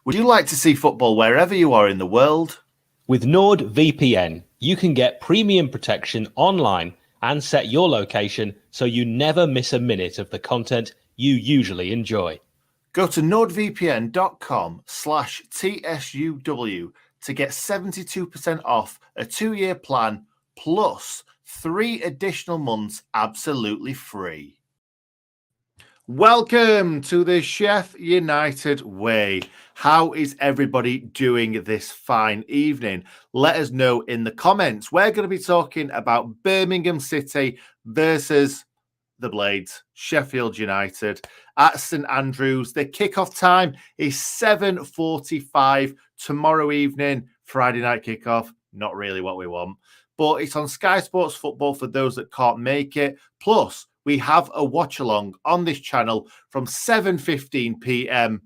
Would you like to see football wherever you are in the world? With NordVPN, you can get premium protection online and set your location so you never miss a minute of the content you usually enjoy. Go to nordvpn.com/TSUW to get 72% off a 2-year plan plus 3 additional months absolutely free. Welcome to the Sheff United Way. How is everybody doing this fine evening? Let us know in the comments. We're going to be talking about Birmingham City versus the Blades, Sheffield United at St Andrews. The kickoff time is 7:45 tomorrow evening, Friday night kickoff. Not really what we want, but it's on Sky Sports Football for those that can't make it. Plus, we have a watch along on this channel from 7:15 p.m.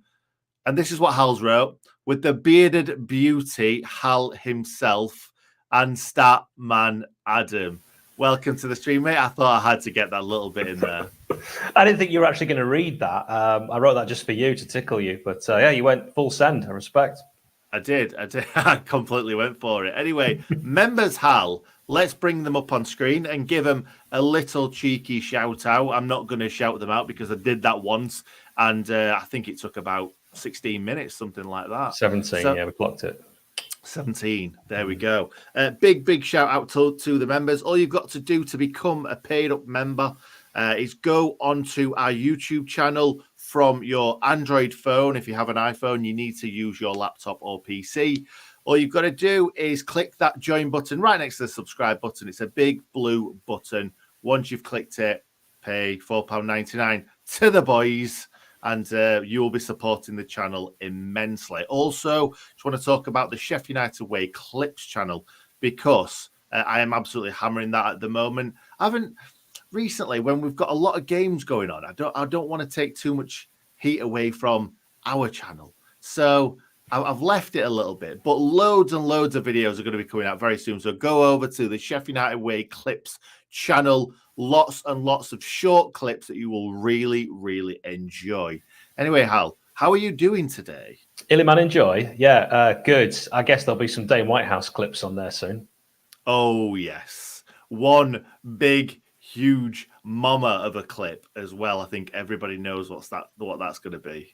And this is what Hal's wrote with the bearded beauty, Hal himself, and stat man Adam. Welcome to the stream, mate. I thought I had to get that little bit in there. I didn't think you were actually going to read that. I wrote that just for you to tickle you. But yeah, you went full send. I respect. I did. I completely went for it. Anyway, members, Hal, let's bring them up on screen and give them a little cheeky shout out. I'm not going to shout them out because I did that once. And I think it took about 16 minutes, something like that. 17, yeah, we clocked it. 17. There we go. Big shout out to the members. All you've got to do to become a paid up member is go onto our YouTube channel from your Android phone. If you have an iPhone, you need to use your laptop or PC. All you've got to do is click that join button right next to the subscribe button. It's a big blue button. Once you've clicked it, pay £4.99 to the boys, and you will be supporting the channel immensely. Also, just want to talk about the Sheff United Way Clips channel because I am absolutely hammering that at the moment. I haven't recently, when we've got a lot of games going on, I don't want to take too much heat away from our channel. So I've left it a little bit, but loads and loads of videos are going to be coming out very soon. So go over to the Sheff United Way Clips channel. Lots and lots of short clips that you will really, really enjoy. Anyway, Hal, how are you doing today? Illiman, enjoy. Yeah, good. I guess there'll be some Dane Whitehouse clips on there soon. Oh, yes. One big, huge mama of a clip as well. I think everybody knows what that's going to be.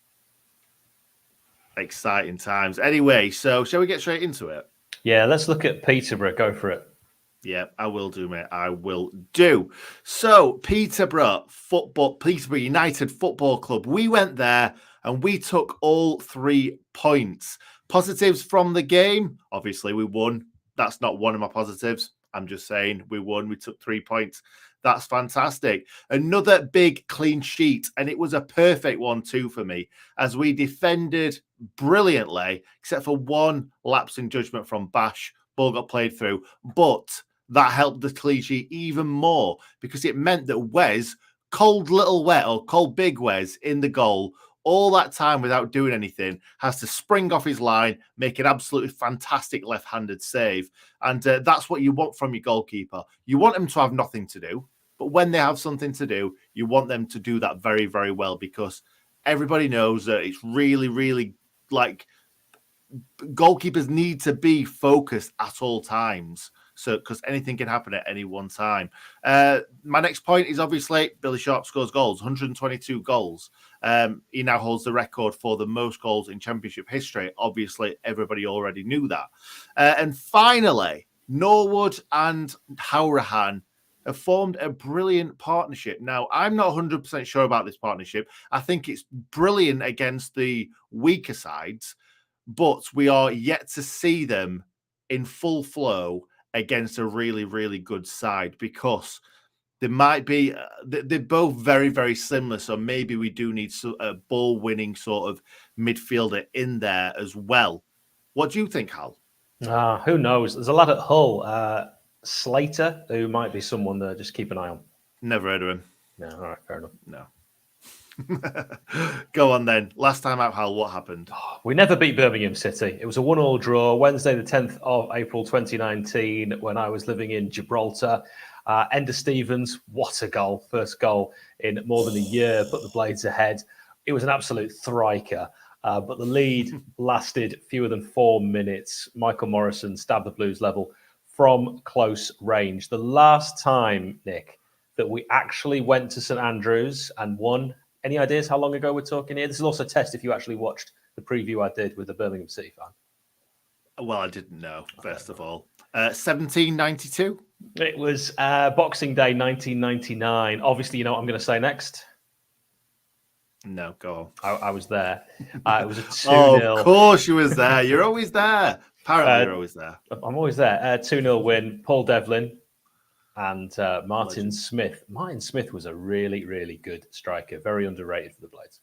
Exciting times. Anyway, so shall we get straight into it? Yeah, let's look at Peterborough. Go for it. Yeah, I will do, mate. I will do. So, Peterborough United Football Club. We went there and we took all 3 points. Positives from the game. Obviously, we won. That's not one of my positives. I'm just saying we won. We took 3 points. That's fantastic. Another big clean sheet. And it was a perfect one too for me as we defended brilliantly, except for one lapse in judgment from Bash. Ball got played through. But that helped the clean sheet even more because it meant that Wes, cold big Wes in the goal, all that time without doing anything, has to spring off his line, make an absolutely fantastic left-handed save. And that's what you want from your goalkeeper. You want them to have nothing to do, but when they have something to do, you want them to do that very, very well because everybody knows that it's really, really like goalkeepers need to be focused at all times. So, because anything can happen at any one time. My next point is obviously Billy Sharp scores goals, 122 goals. He now holds the record for the most goals in Championship history. Obviously, everybody already knew that. And finally, Norwood and Howrahan have formed a brilliant partnership. Now, I'm not 100% sure about this partnership. I think it's brilliant against the weaker sides, but we are yet to see them in full flow against a really, really good side because there might be, they're both very, very similar. So maybe we do need a ball winning sort of midfielder in there as well. What do you think, Hal? Who knows? There's a lad at Hull, Slater, who might be someone to just keep an eye on. Never heard of him. No, all right, fair enough. No. Go on then. Last time out, Hal, what happened? We never beat Birmingham City. It was a 1-1 draw Wednesday, the 10th of April 2019, when I was living in Gibraltar. Ender Stevens, what a goal. First goal in more than a year, put the Blades ahead. It was an absolute thriker. But the lead lasted fewer than 4 minutes. Michael Morrison stabbed the Blues level from close range. The last time, Nick, that we actually went to St Andrews and won. Any ideas how long ago we're talking here? This is also a test if you actually watched the preview I did with the Birmingham City fan. Well, I didn't know, first of all. 1792? It was Boxing Day 1999. Obviously, you know what I'm going to say next? No, go on. I was there. It was a 2-0. Oh, of course you was there. You're always there. Apparently, you're always there. I'm always there. 2-0 win. Paul Devlin and Martin Smith. Martin Smith was a really, really good striker. Very underrated for the Blades.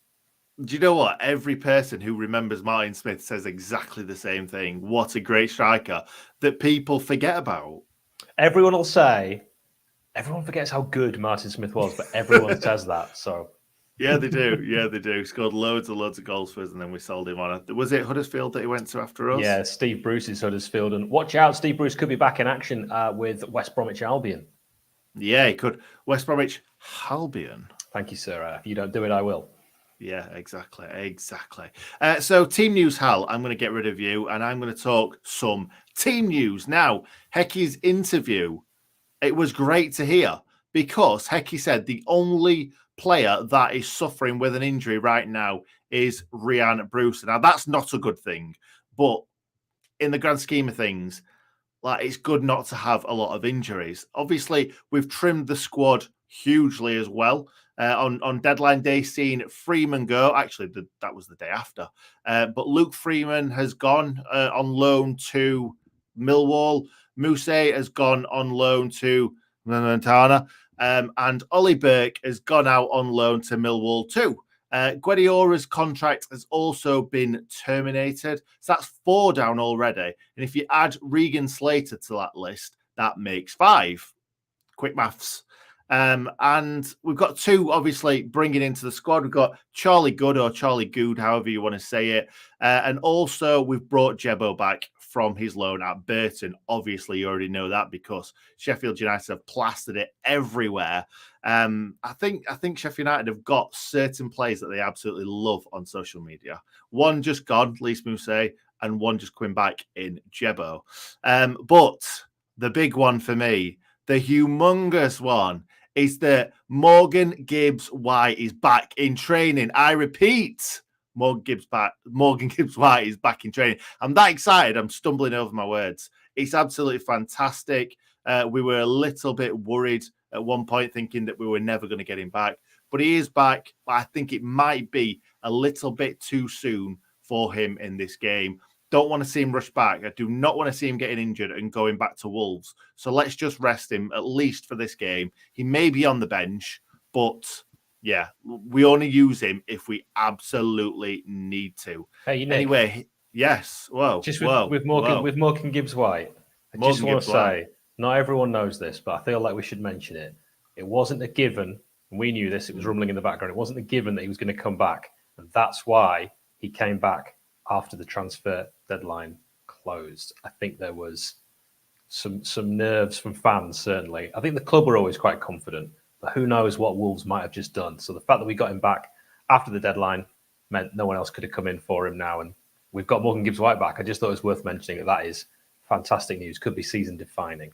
Do you know what? Every person who remembers Martin Smith says exactly the same thing. What a great striker that people forget about. Everyone will say, everyone forgets how good Martin Smith was, but everyone says that. So, yeah, they do. Yeah, they do. Scored loads of goals for us, and then we sold him on. Was it Huddersfield that he went to after us? Yeah, Steve Bruce's Huddersfield. And watch out, Steve Bruce could be back in action with West Bromwich Albion. Yeah, he could. West Bromwich Albion. Thank you, sir. If you don't do it, I will. Yeah, exactly. So team news, Hal, I'm going to get rid of you and I'm going to talk some team news. Now, Hecky's interview, it was great to hear because Hecky said the only player that is suffering with an injury right now is Ryan Brewster. Now, that's not a good thing, but in the grand scheme of things, like it's good not to have a lot of injuries. Obviously, we've trimmed the squad hugely as well. On deadline day, seeing Freeman go. Actually, that was the day after. But Luke Freeman has gone on loan to Millwall. Mousse has gone on loan to Montana. And Ollie Burke has gone out on loan to Millwall too. Guediora's contract has also been terminated. So that's 4 down already. And if you add Regan Slater to that list, that makes 5. Quick maths. And we've got 2, obviously, bringing into the squad. We've got Charlie Good or Charlie Good, however you want to say it. And also, we've brought Jebo back from his loan at Burton. Obviously, you already know that because Sheffield United have plastered it everywhere. I think Sheffield United have got certain players that they absolutely love on social media. One just gone, Lise Mousse, and one just coming back in Jebo. But the big one for me, the humongous one, is that Morgan Gibbs-White is back in training. I repeat, Morgan Gibbs-White is back in training. I'm that excited. I'm stumbling over my words. It's absolutely fantastic. We were a little bit worried at one point, thinking that we were never going to get him back. But he is back. I think it might be a little bit too soon for him in this game. Don't want to see him rush back. I do not want to see him getting injured and going back to Wolves. So let's just rest him, at least for this game. He may be on the bench, but yeah, we only use him if we absolutely need to. Hey, Nick, anyway, yes. Whoa. Just with Morgan Gibbs-White, I just want to say, not everyone knows this, but I feel like we should mention it. It wasn't a given, and we knew this, it was rumbling in the background. It wasn't a given that he was going to come back. And that's why he came back after the transfer deadline closed. I think there was some nerves from fans, certainly. I think the club were always quite confident, but who knows what Wolves might have just done. So the fact that we got him back after the deadline meant no one else could have come in for him now. And we've got Morgan Gibbs-White back. I just thought it was worth mentioning that is fantastic news. Could be season defining.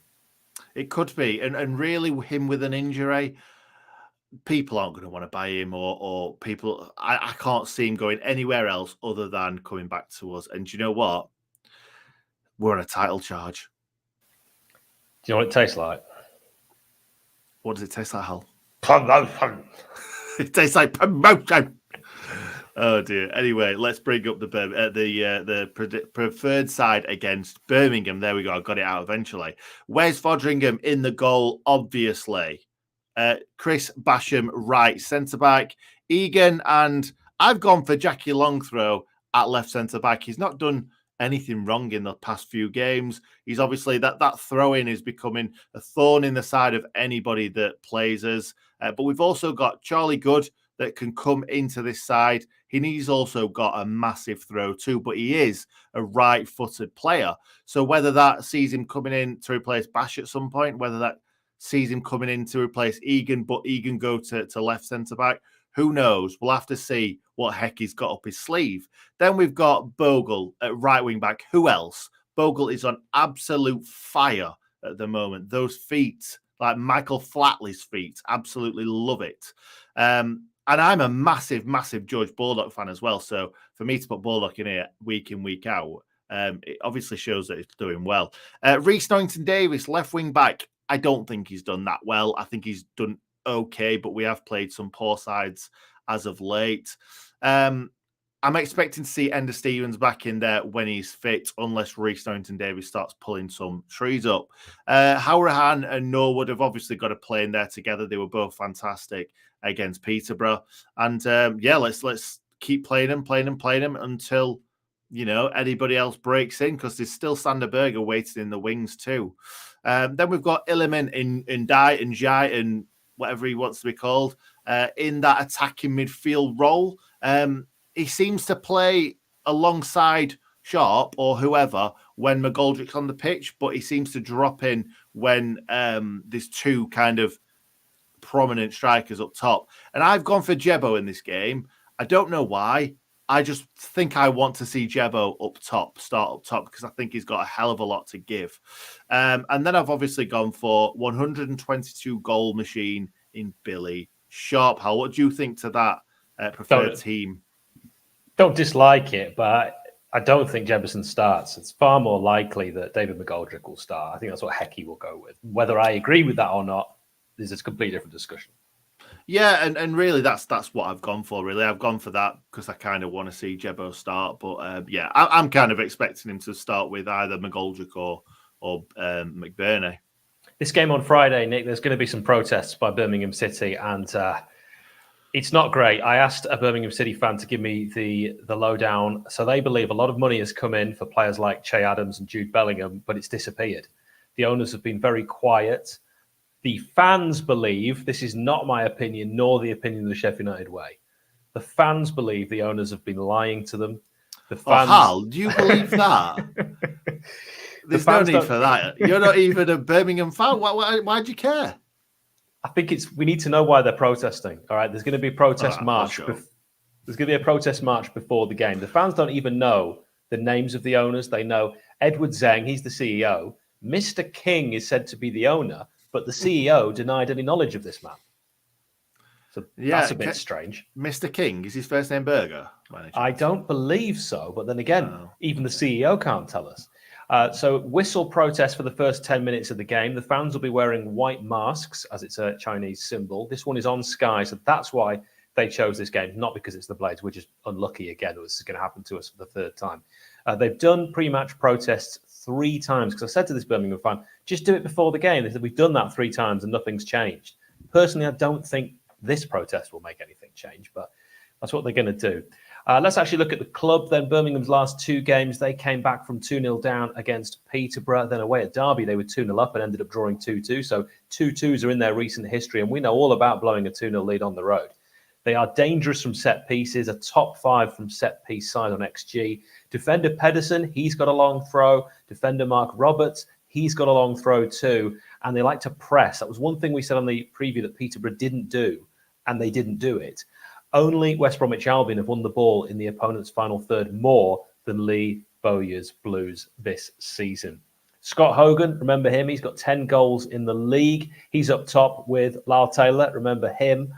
It could be. And really, him with an injury, people aren't going to want to buy him or people, I can't see him going anywhere else other than coming back to us. And do you know what? We're on a title charge. Do you know what it tastes like? What does it taste like, Hal? Promotion. It tastes like promotion. Oh dear. Anyway, let's bring up the preferred side against Birmingham. There we go. I got it out eventually. Where's Fodringham in the goal? Obviously. Chris Basham, right centre-back. Egan, and I've gone for Jackie Longthrow at left centre-back. He's not done anything wrong in the past few games. He's obviously, that throw-in is becoming a thorn in the side of anybody that plays us. But we've also got Charlie Good that can come into this side. He's also got a massive throw too, but he is a right-footed player. So whether that sees him coming in to replace Bash at some point, whether that sees him coming in to replace Egan, but Egan go to left centre-back. Who knows? We'll have to see what heck he's got up his sleeve. Then we've got Bogle at right wing back. Who else? Bogle is on absolute fire at the moment. Those feet, like Michael Flatley's feet, absolutely love it. And I'm a massive, massive George Baldock fan as well. So for me to put Baldock in here week in, week out, it obviously shows that he's doing well. Reece Norrington-Davies, left wing back. I don't think he's done that well. I think he's done okay, but we have played some poor sides as of late. I'm expecting to see Ender Stevens back in there when he's fit, unless Reece Norrington-Davies starts pulling some trees up. Hourahan and Norwood have obviously got to play in there together. They were both fantastic against Peterborough. And let's keep playing them until, you know, anybody else breaks in, because there's still Sander Berger waiting in the wings too. Then we've got Illiman in Dye and Jai and whatever he wants to be called, in that attacking midfield role. He seems to play alongside Sharp or whoever when McGoldrick's on the pitch, but he seems to drop in when there's two kind of prominent strikers up top. And I've gone for Jebo in this game. I don't know why. I just think I want to see Jebo start up top, because I think he's got a hell of a lot to give. And then I've obviously gone for 122 goal machine in Billy Sharp. Hal, what do you think to that preferred team? Don't dislike it, but I don't think Jefferson starts. It's far more likely that David McGoldrick will start. I think that's what Hecky will go with. Whether I agree with that or not is a completely different discussion. Yeah, and really that's what I've gone for, really. I've gone for that because I kind of want to see Jebo start. But I'm kind of expecting him to start with either McGoldrick or McBurney. This game on Friday, Nick, there's going to be some protests by Birmingham City, and it's not great. I asked a Birmingham City fan to give me the lowdown. So they believe a lot of money has come in for players like Che Adams and Jude Bellingham, but it's disappeared. The owners have been very quiet. The fans believe, this is not my opinion, nor the opinion of the Sheffield United way. The fans believe the owners have been lying to them. The fans... Hal, do you believe that? There's no need for that. You're not even a Birmingham fan. Why do you care? I think we need to know why they're protesting. All right, there's going to be a protest march. Sure. There's going to be a protest march before the game. The fans don't even know the names of the owners. They know Edward Zeng, he's the CEO. Mr. King is said to be the owner, but the CEO denied any knowledge of this man. So that's a bit strange. Mr. King, is his first name Berger? I don't believe so, but then again, even the CEO can't tell us. So whistle protest for the first 10 minutes of the game. The fans will be wearing white masks, as it's a Chinese symbol. This one is on Sky, so that's why they chose this game, not because it's the Blades. We're just unlucky again. This is going to happen to us for the third time. They've done pre-match protests 3 times, because I said to this Birmingham fan, just do it before the game. They said, we've done that 3 times and nothing's changed. Personally, I don't think this protest will make anything change, but that's what they're going to do. Let's actually look at the club then. Birmingham's last 2 games, they came back from 2-0 down against Peterborough. Then away at Derby, they were 2-0 up and ended up drawing 2-2. So 2-2s are in their recent history, and we know all about blowing a 2-0 lead on the road. They are dangerous from set pieces, a top 5 from set piece side on XG. Defender Pedersen, he's got a long throw. Defender Mark Roberts, he's got a long throw too. And they like to press. That was one thing we said on the preview that Peterborough didn't do, and they didn't do it. Only West Bromwich Albion have won the ball in the opponent's final third more than Lee Bowyer's Blues this season. Scott Hogan, remember him? He's got 10 goals in the league. He's up top with Lyle Taylor. Remember him?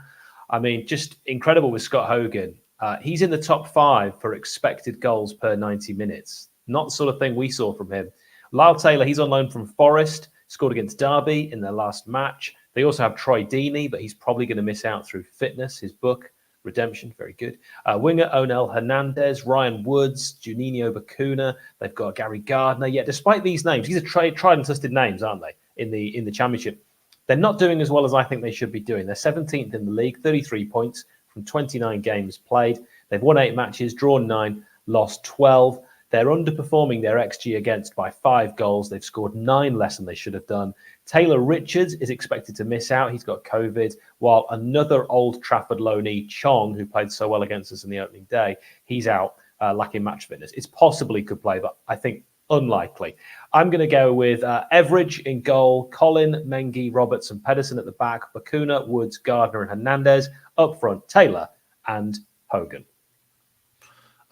I mean, just incredible with Scott Hogan. He's in the top 5 for expected goals per 90 minutes. Not the sort of thing we saw from him. Lyle Taylor, he's on loan from Forest, scored against Derby in their last match. They also have Troy Deeney, but he's probably going to miss out through fitness. His book, Redemption, very good. Winger Onel Hernandez, Ryan Woods, Juninho Bacuna. They've got Gary Gardner. Yeah, despite these names, these are tried and tested names, aren't they? In the Championship, they're not doing as well as I think they should be doing. They're 17th in the league, 33 points from 29 games played. They've won 8 matches, drawn 9, lost 12. They're underperforming their XG against by 5 goals. They've scored 9 less than they should have done. Taylor Richards is expected to miss out. He's got COVID, while another Old Trafford loanee, Chong, who played so well against us in the opening day, he's out, lacking match fitness. It's possible he could play, but I think unlikely. I'm going to go with Everidge in goal, Colin, Mengi, Roberts and Pedersen at the back, Bacuna, Woods, Gardner and Hernandez. Up front, Taylor and Hogan.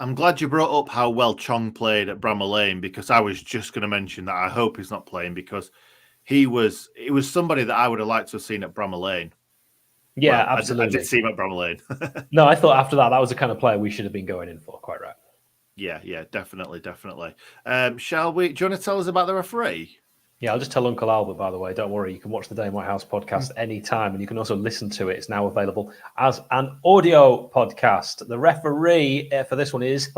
I'm glad you brought up how well Chong played at Bramall Lane, because I was just going to mention that I hope he's not playing, because he was somebody that I would have liked to have seen at Bramall Lane. Yeah, well, absolutely. I did see him at Bramall Lane. No, I thought after that was the kind of player we should have been going in for. Quite right. Yeah, definitely. Shall we? Do you want to tell us about the referee? Yeah, I'll just tell Uncle Albert, by the way, don't worry, you can watch the Day in White House podcast anytime, and you can also listen to it. It's now available as an audio podcast. The referee for this one is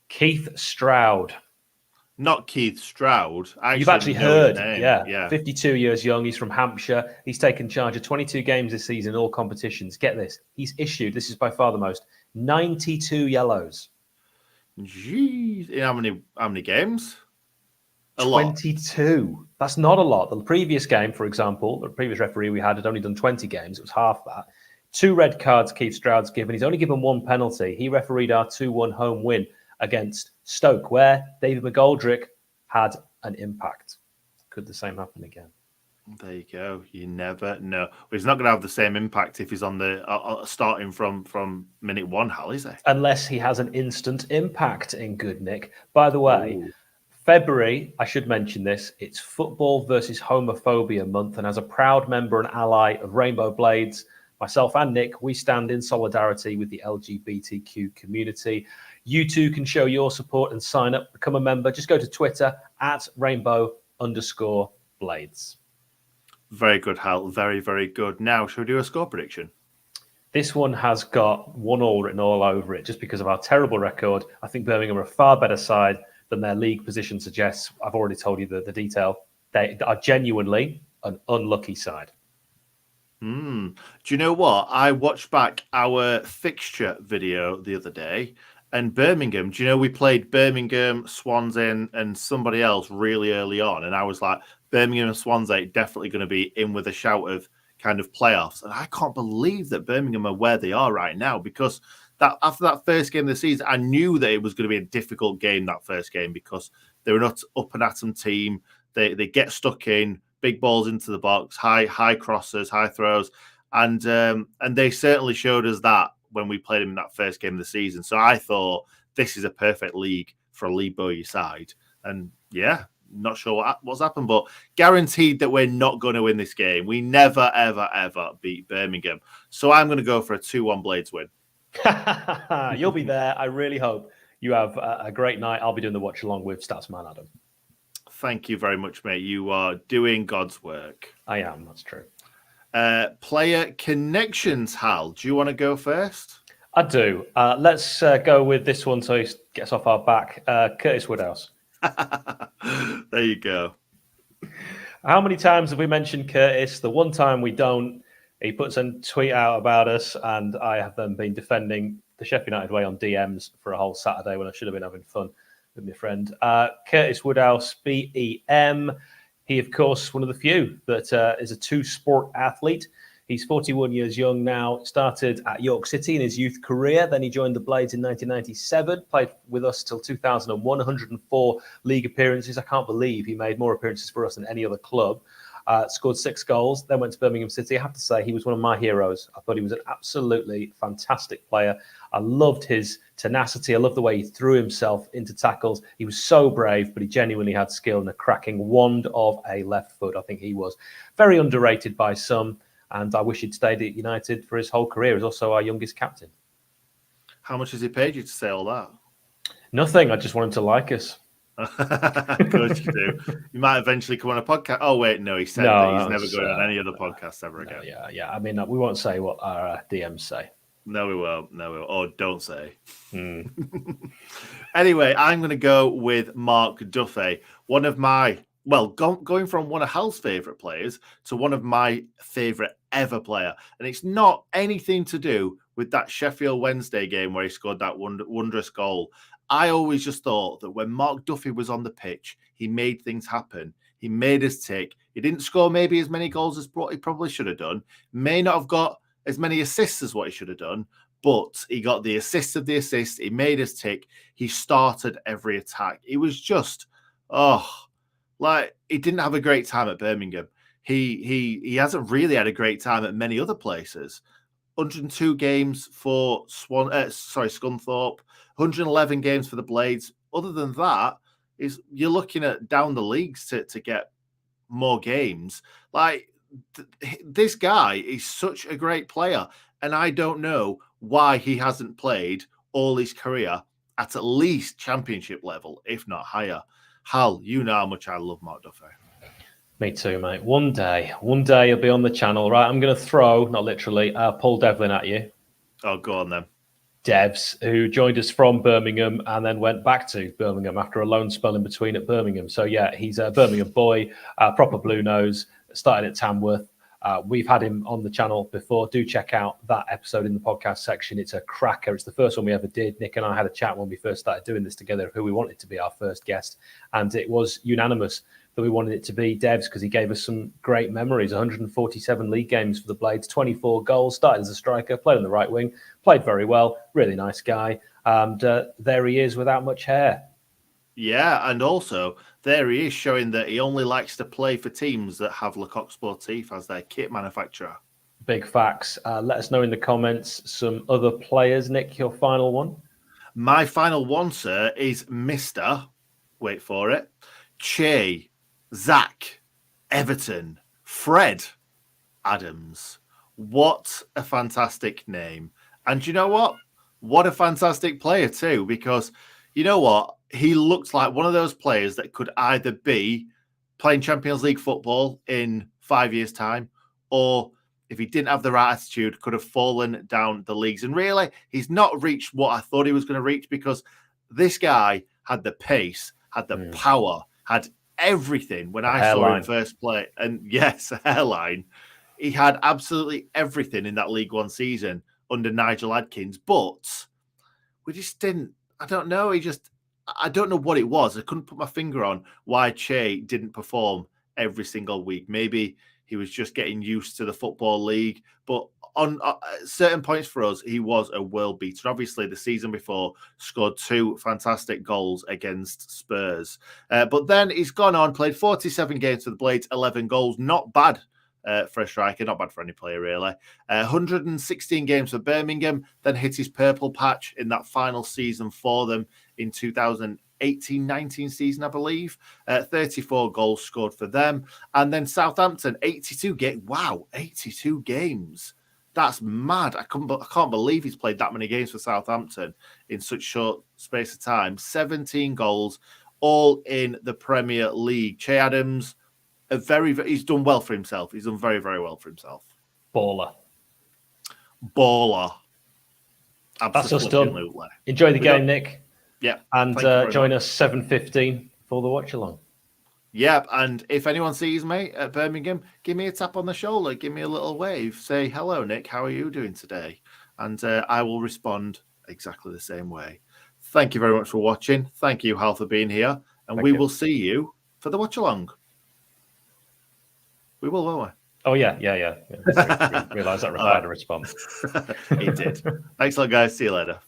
Keith Stroud. Not Keith Stroud. You've actually heard, yeah. 52 years young. He's from Hampshire. He's taken charge of 22 games this season in all competitions. Get this. He's issued, this is by far the most, 92 yellows. Jeez. How many games? A 22. Lot. That's not a lot. The previous game, for example, the previous referee we had only done 20 games. It was half that. 2 red cards Keith Stroud's given. He's only given 1 penalty. He refereed our 2-1 home win against Stoke, where David McGoldrick had an impact. Could the same happen again? There you go. You never know. Well, he's not going to have the same impact if he's on the starting from minute 1, Hal, is he? Unless he has an instant impact, in good nick. By the way, February, I should mention this, it's Football versus Homophobia month, and as a proud member and ally of Rainbow Blades, myself and Nick, we stand in solidarity with the LGBTQ community. You too can show your support and sign up, become a member. Just go to Twitter at @rainbow_blades. Very good, Hal. Very, very good. Now, shall we do a score prediction? This one has got 1-1 written all over it just because of our terrible record. I think Birmingham are a far better side than their league position suggests. I've already told you the detail. They are genuinely an unlucky side. Do you know what? I watched back our fixture video the other day, and Birmingham, do you know we played Birmingham, Swansea, and somebody else really early on, and I was like, Birmingham and Swansea definitely going to be in with a shout of kind of playoffs. And I can't believe that Birmingham are where they are right now, because that after that first game of the season, I knew that it was going to be a difficult game, that first game, because they were not up and at 'em team. They get stuck in, big balls into the box, high crosses, high throws. And they certainly showed us that when we played them in that first game of the season. So I thought this is a perfect league for a League Bowie side. And yeah, not sure what's happened, but guaranteed that we're not going to win this game. We never, ever, ever beat Birmingham. So I'm going to go for a 2-1 Blades win. You'll be there. I really hope you have a great night. I'll be doing the watch along with Statsman Adam. Thank you very much, mate. You are doing God's work. I am. That's true. Player connections, Hal. Do you want to go first? I do. Let's go with this one so he gets off our back. Curtis Woodhouse. There you go. How many times have we mentioned Curtis? The one time we don't, he puts a tweet out about us, and I have then been defending the Sheffield United way on DMs for a whole Saturday when I should have been having fun with my friend. Curtis Woodhouse, BEM. He, of course, one of the few that is a 2-sport athlete. He's 41 years young now, started at York City in his youth career. Then he joined the Blades in 1997, played with us till 2001, 104 league appearances. I can't believe he made more appearances for us than any other club. Scored 6 goals, then went to Birmingham City. I have to say, he was one of my heroes. I thought he was an absolutely fantastic player. I loved his tenacity. I loved the way he threw himself into tackles. He was so brave, but he genuinely had skill and a cracking wand of a left foot. I think he was very underrated by some, and I wish he'd stayed at United for his whole career. He's also our youngest captain. How much has he paid you to say all that? Nothing. I just want him to like us. Of course you do. You might eventually come on a podcast. Oh wait, no, he said that he's never going on any other podcast ever again. Yeah. I mean, we won't say what our DMs say. No, we won't. Or don't say. Anyway, I'm going to go with Mark Duffy, one of my, going from one of Hal's favourite players to one of my favourite ever player. And it's not anything to do with that Sheffield Wednesday game where he scored that wondrous goal. I always just thought that when Mark Duffy was on the pitch, he made things happen. He made us tick. He didn't score maybe as many goals as he probably should have done. May not have got as many assists as what he should have done, but he got the assist of the assist. He made us tick. He started every attack. It was just, he didn't have a great time at Birmingham. he hasn't really had a great time at many other places. 102 games for Scunthorpe, 111 games for the Blades. Other than that, you're looking at down the leagues to get more games. Like, this guy is such a great player, and I don't know why he hasn't played all his career at least championship level, if not higher. Hal, you know how much I love Mark Duffy. Me too, mate. One day he'll be on the channel. Right, I'm going to throw, not literally, Paul Devlin at you. Oh, go on then. Devs, who joined us from Birmingham and then went back to Birmingham after a loan spell in between at Birmingham. So, yeah, he's a Birmingham boy, proper blue nose, started at Tamworth. We've had him on the channel before. Do check out that episode in the podcast section. It's a cracker. It's the first one we ever did. Nick and I had a chat when we first started doing this together, who we wanted to be our first guest. And it was unanimous that we wanted it to be Devs because he gave us some great memories. 147 league games for the Blades, 24 goals, started as a striker, played on the right wing, played very well, really nice guy. And there he is without much hair. Yeah, and also there he is showing that he only likes to play for teams that have Lecoq Sportif as their kit manufacturer. Big facts. Let us know in the comments some other players. Nick, your final one? My final one, sir, is Mr. Wait for it. Che, Zach, Everton, Fred Adams. What a fantastic name. And you know what? What a fantastic player too, because you know what? He looked like one of those players that could either be playing Champions League football in 5 years' time, or if he didn't have the right attitude, could have fallen down the leagues. And really, he's not reached what I thought he was going to reach, because this guy had the pace, had the power, had everything when I saw him first play. And yes, a hairline. He had absolutely everything in that League One season under Nigel Adkins, but we just didn't. I don't know. I don't know what it was. I couldn't put my finger on why Che didn't perform every single week. Maybe he was just getting used to the Football League. But on certain points for us, he was a world beater. Obviously, the season before, scored 2 fantastic goals against Spurs. But then he's gone on, played 47 games for the Blades, 11 goals. Not bad for a striker, not bad for any player, really. 116 games for Birmingham, then hit his purple patch in that final season for them in 2018-19 season, I believe. 34 goals scored for them. And then Southampton, 82 games. Wow, 82 games. That's mad. I can't believe he's played that many games for Southampton in such short space of time. 17 goals, all in the Premier League. Che Adams, he's done well for himself. He's done very, very well for himself. Baller. Absolutely. That's us done. Enjoy the game, Nick. Yeah. And join us 7:15 for the watch along. Yep. And if anyone sees me at Birmingham, give me a tap on the shoulder. Give me a little wave. Say, hello, Nick. How are you doing today? And I will respond exactly the same way. Thank you very much for watching. Thank you, Hal, for being here. And we will see you for the watch along. We will, won't we? Oh, yeah. Realise that required a response. It did. Thanks a lot, guys. See you later.